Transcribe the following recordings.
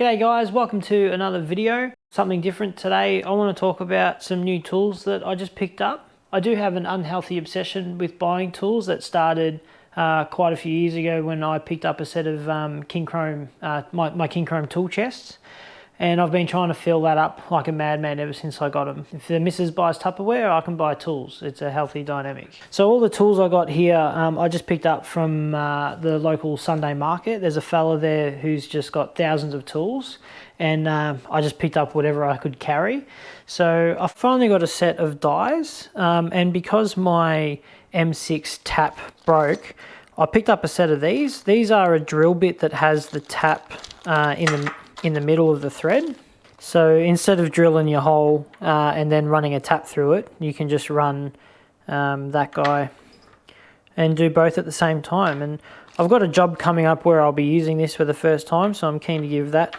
G'day guys, welcome to another video. Something different today. I want to talk about some new tools that I just picked up. I do have an unhealthy obsession with buying tools that started quite a few years ago when I picked up a set of King Chrome, my King Chrome tool chests. And I've been trying to fill that up like a madman ever since I got them. If the missus buys Tupperware, I can buy tools. It's a healthy dynamic. So all the tools I got here, I just picked up from the local Sunday market. There's a fella there who's just got thousands of tools, and I just picked up whatever I could carry. So I finally got a set of dies, and because my M6 tap broke, I picked up a set of these. These are a drill bit that has the tap in the middle of the thread. So instead of drilling your hole and then running a tap through it, you can just run that guy and do both at the same time. And I've got a job coming up where I'll be using this for the first time, so I'm keen to give that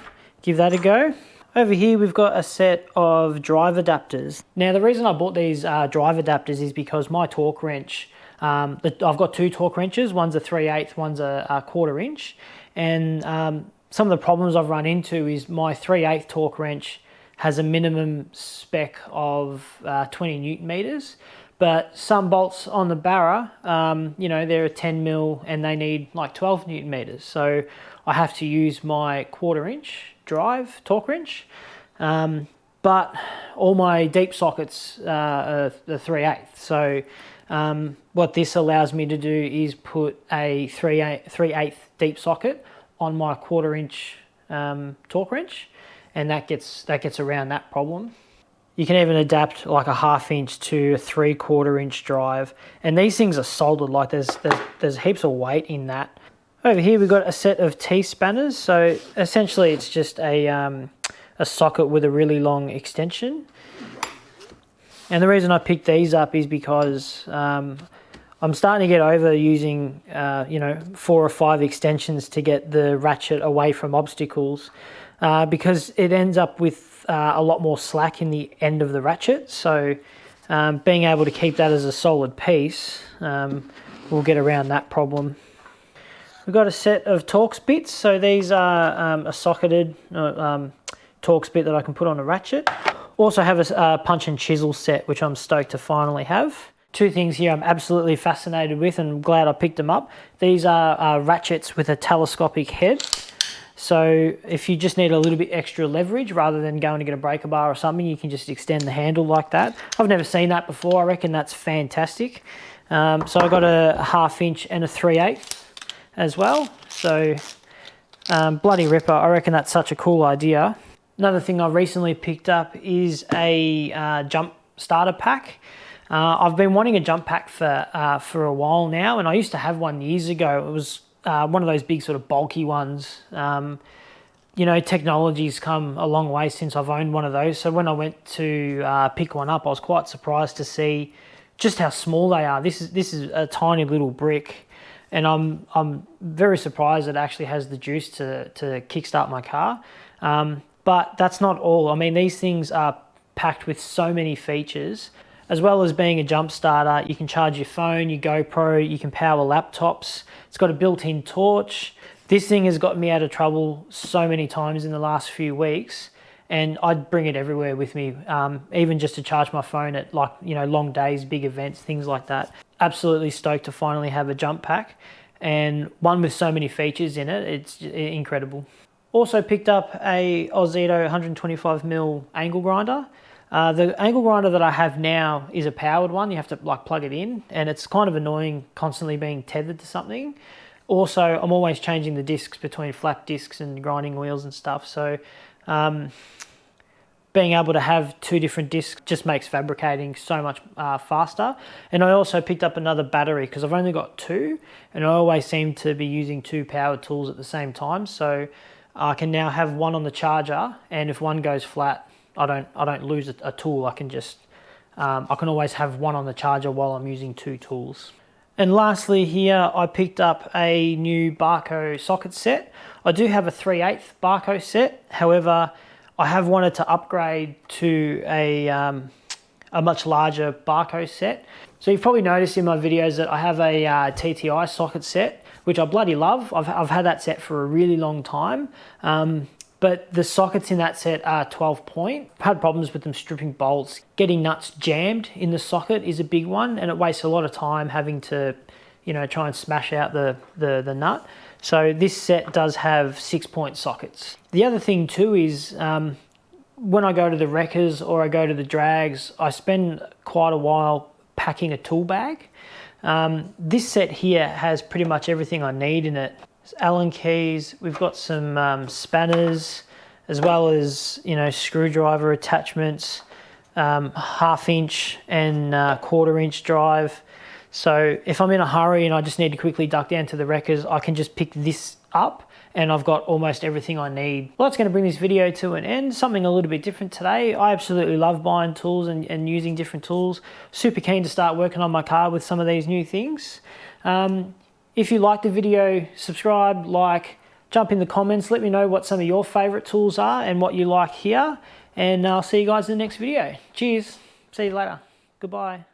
a go. Over here we've got a set of drive adapters. Now the reason I bought these drive adapters is because my torque wrench, I've got two torque wrenches, one's a 3/8, one's a 1/4 inch, and some of the problems I've run into is my 3/8 torque wrench has a minimum spec of 20 Newton meters, but some bolts on the Barra, you know, they're a 10 mil and they need like 12 Newton meters. So I have to use my 1/4 inch drive torque wrench, but all my deep sockets are the 3/8. So what this allows me to do is put a 3/8 deep socket on my 1/4 inch torque wrench, and that gets around that problem. You can even adapt like a 1/2 inch to a 3/4 inch drive, and these things are soldered. Like there's heaps of weight in that. Over here we've got a set of T-spanners. So essentially it's just a socket with a really long extension. And the reason I picked these up is because I'm starting to get over using, you know, 4 or 5 extensions to get the ratchet away from obstacles, because it ends up with a lot more slack in the end of the ratchet. So being able to keep that as a solid piece will get around that problem. We've got a set of Torx bits. So these are a socketed Torx bit that I can put on a ratchet. Also have a punch and chisel set, which I'm stoked to finally have. Two things here I'm absolutely fascinated with and I'm glad I picked them up. These are ratchets with a telescopic head. So if you just need a little bit extra leverage rather than going to get a breaker bar or something, you can just extend the handle like that. I've never seen that before. I reckon that's fantastic. So I got a 1/2 inch and a 3/8 as well. So bloody ripper. I reckon that's such a cool idea. Another thing I recently picked up is a jump starter pack. I've been wanting a jump pack for a while now, and I used to have one years ago. It was one of those big sort of bulky ones. You know, technology's come a long way since I've owned one of those. So when I went to pick one up, I was quite surprised to see just how small they are. This is a tiny little brick, and I'm very surprised it actually has the juice to kickstart my car. But that's not all. I mean, these things are packed with so many features. As well as being a jump starter, you can charge your phone, your GoPro, you can power laptops. It's got a built-in torch. This thing has got me out of trouble so many times in the last few weeks, and I'd bring it everywhere with me, even just to charge my phone at, like, you know, long days, big events, things like that. Absolutely stoked to finally have a jump pack, and one with so many features in it. It's incredible. Also picked up a Ozito 125mm angle grinder. The angle grinder that I have now is a powered one. You have to like plug it in, and it's kind of annoying constantly being tethered to something. Also, I'm always changing the discs between flat discs and grinding wheels and stuff. So being able to have 2 different discs just makes fabricating so much faster. And I also picked up another battery because I've only got 2, and I always seem to be using 2 powered tools at the same time. So I can now have one on the charger, and if one goes flat, I don't lose a tool. I can just I can always have one on the charger while I'm using 2 tools. And lastly here, I picked up a new Barco socket set. I do have a 3/8 Barco set. However, I have wanted to upgrade to a much larger Barco set. So you've probably noticed in my videos that I have a TTI socket set, which I bloody love. I've had that set for a really long time. but the sockets in that set are 12 point. I've had problems with them stripping bolts. Getting nuts jammed in the socket is a big one, and it wastes a lot of time having to, you know, try and smash out the nut. So this set does have 6 point sockets. The other thing too is when I go to the wreckers or I go to the drags, I spend quite a while packing a tool bag. This set here has pretty much everything I need in it. There's Allen keys, we've got some spanners, as well as, you know, screwdriver attachments, 1/2 inch and 1/4 inch drive. So if I'm in a hurry and I just need to quickly duck down to the wreckers, I can just pick this up and I've got almost everything I need. Well, that's going to bring this video to an end. Something a little bit different today. I absolutely love buying tools and using different tools. Super keen to start working on my car with some of these new things. If you liked the video, subscribe, like, jump in the comments. Let me know what some of your favorite tools are and what you like here. And I'll see you guys in the next video. Cheers. See you later. Goodbye.